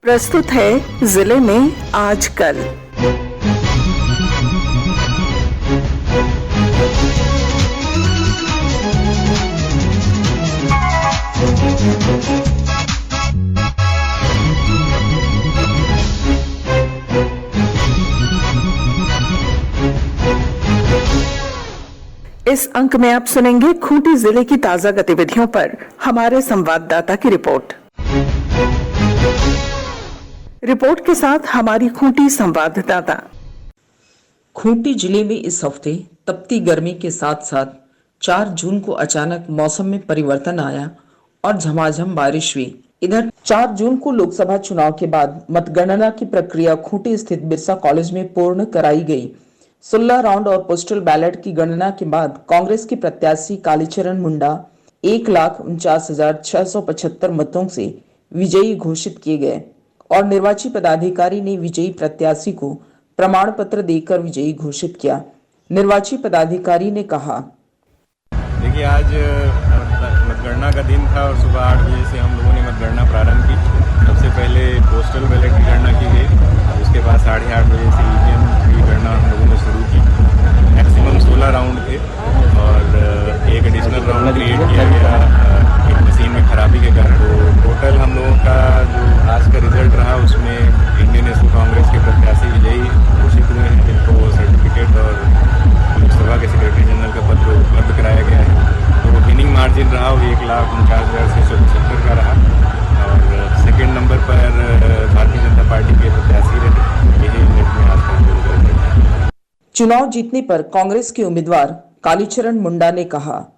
प्रस्तुत है जिले में आज कल। इस अंक में आप सुनेंगे खूंटी जिले की ताजा गतिविधियों पर हमारे संवाददाता की रिपोर्ट। रिपोर्ट के साथ हमारी खूंटी संवाददाता। खूंटी जिले में इस हफ्ते तपती गर्मी के साथ साथ 4 जून को अचानक मौसम में परिवर्तन आया और झमाझम बारिश हुई। इधर 4 जून को लोकसभा चुनाव के बाद मतगणना की प्रक्रिया खूंटी स्थित बिरसा कॉलेज में पूर्ण कराई गई। 16 राउंड और पोस्टल बैलेट की गणना के बाद कांग्रेस के प्रत्याशी कालीचरण मुंडा 1,49,675 मतों से विजयी घोषित किए गए और निर्वाची पदाधिकारी ने विजयी प्रत्याशी को प्रमाण पत्र देकर विजयी घोषित किया। निर्वाची पदाधिकारी ने कहा, देखिए आज मतगणना का दिन था और सुबह 8 बजे से हम लोगों ने मतगणना प्रारंभ की। सबसे पहले पोस्टल बैलेट की गणना की गई, उसके बाद 8:30 बजे से ईवीएम की गणना हम लोगों ने शुरू की। मैक्सिमम 16 राउंड थे और एक एडिशनल राउंड क्रिएट किया गया एक मशीन में खराबी के कारण। तो टोटल हम लोगों का जो आज का रिजल्ट रहा उसमें इंडियन नेशनल कांग्रेस के प्रत्याशी विजयी घोषित हुए हैं, जिनको सर्टिफिकेट और लोकसभा के सेक्रेटरी जनरल का पत्र उपलब्ध कराया गया है। तो विनिंग मार्जिन रहा वो 1,49,675 का रहा और सेकेंड नंबर पर भारतीय जनता पार्टी के प्रत्याशी रहे। यही नेट में आज का रिजल्ट है। चुनाव जीतने पर कांग्रेस के उम्मीदवार कालीचरण मुंडा ने कहा,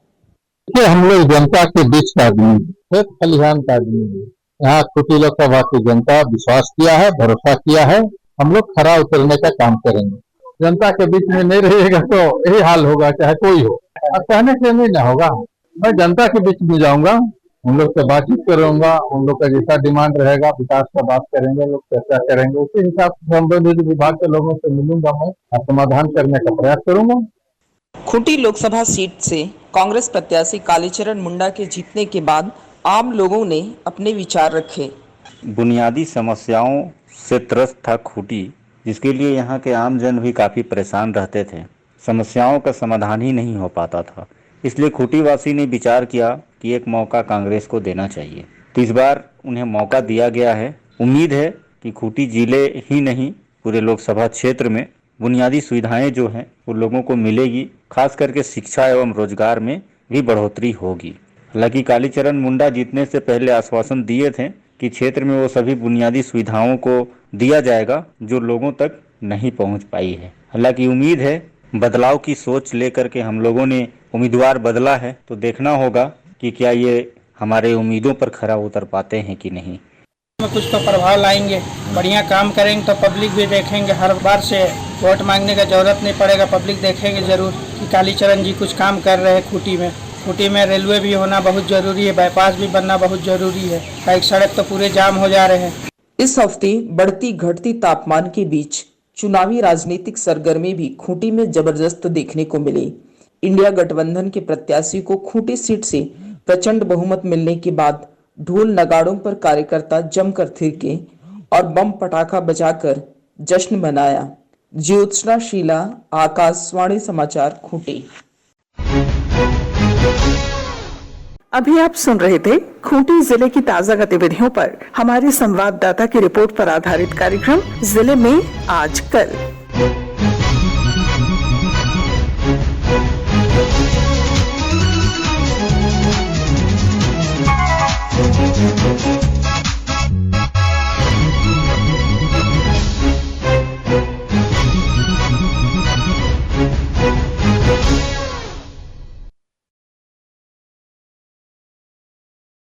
हम लोग जनता के बीच का आदमी है, खलिहान का आदमी है। यहाँ खूंटी लोकसभा की जनता विश्वास किया है, भरोसा किया है। हम लोग खरा उतरने का काम करेंगे। जनता के बीच में नहीं रहेगा तो यही हाल होगा, चाहे कोई हो। अब कहने से नहीं ना होगा। मैं जनता के बीच में जाऊंगा, उन लोग से बातचीत करूंगा, उन लोग का जैसा डिमांड रहेगा विकास का बात करेंगे, लोग चर्चा करेंगे। उसी हिसाब से संबंधित विभाग के लोगों से मिलूंगा, मैं समाधान करने का प्रयास करूंगा। खूंटी लोकसभा सीट से कांग्रेस प्रत्याशी कालीचरण मुंडा के जीतने के बाद आम लोगों ने अपने विचार रखे। बुनियादी समस्याओं से त्रस्त था खूंटी, जिसके लिए यहाँ के आम जन भी काफ़ी परेशान रहते थे। समस्याओं का समाधान ही नहीं हो पाता था। इसलिए खूंटी वासी ने विचार किया कि एक मौका कांग्रेस को देना चाहिए। तो इस बार उन्हें मौका दिया गया है। उम्मीद है कि खूंटी जिले ही नहीं पूरे लोकसभा क्षेत्र में बुनियादी सुविधाएं जो हैं वो लोगों को मिलेगी। खास करके शिक्षा एवं रोजगार में भी बढ़ोतरी होगी। हालांकि कालीचरण मुंडा जीतने से पहले आश्वासन दिए थे कि क्षेत्र में वो सभी बुनियादी सुविधाओं को दिया जाएगा जो लोगों तक नहीं पहुंच पाई है। हालांकि उम्मीद है बदलाव की सोच लेकर के हम लोगों ने उम्मीदवार बदला है, तो देखना होगा कि क्या ये हमारे उम्मीदों पर खरा उतर पाते हैं कि नहीं। कुछ तो प्रभाव लाएंगे, बढ़िया काम करेंगे तो पब्लिक भी देखेंगे। हर बार से वोट मांगने का जरूरत नहीं पड़ेगा, पब्लिक देखेंगे जरूर कि कालीचरण जी कुछ काम कर रहे हैं खूंटी में। खूंटी में रेलवे भी होना बहुत जरूरी है, बाईपास भी बनना बहुत जरूरी है। एक सड़क तो पूरे जाम हो जा रहे हैं। इस हफ्ते बढ़ती घटती तापमान के बीच चुनावी राजनीतिक सरगर्मी भी खूंटी में जबरदस्त देखने को मिली। इंडिया गठबंधन के प्रत्याशी को खूंटी सीट से प्रचंड बहुमत मिलने के बाद ढोल नगाड़ों पर कार्यकर्ता जमकर थिरके और बम पटाखा बजाकर जश्न मनाया। ज्योत्सना शीला, आकाशवाणी समाचार, खूंटी। अभी आप सुन रहे थे खूंटी जिले की ताजा गतिविधियों पर हमारे संवाददाता की रिपोर्ट पर आधारित कार्यक्रम जिले में आज कल।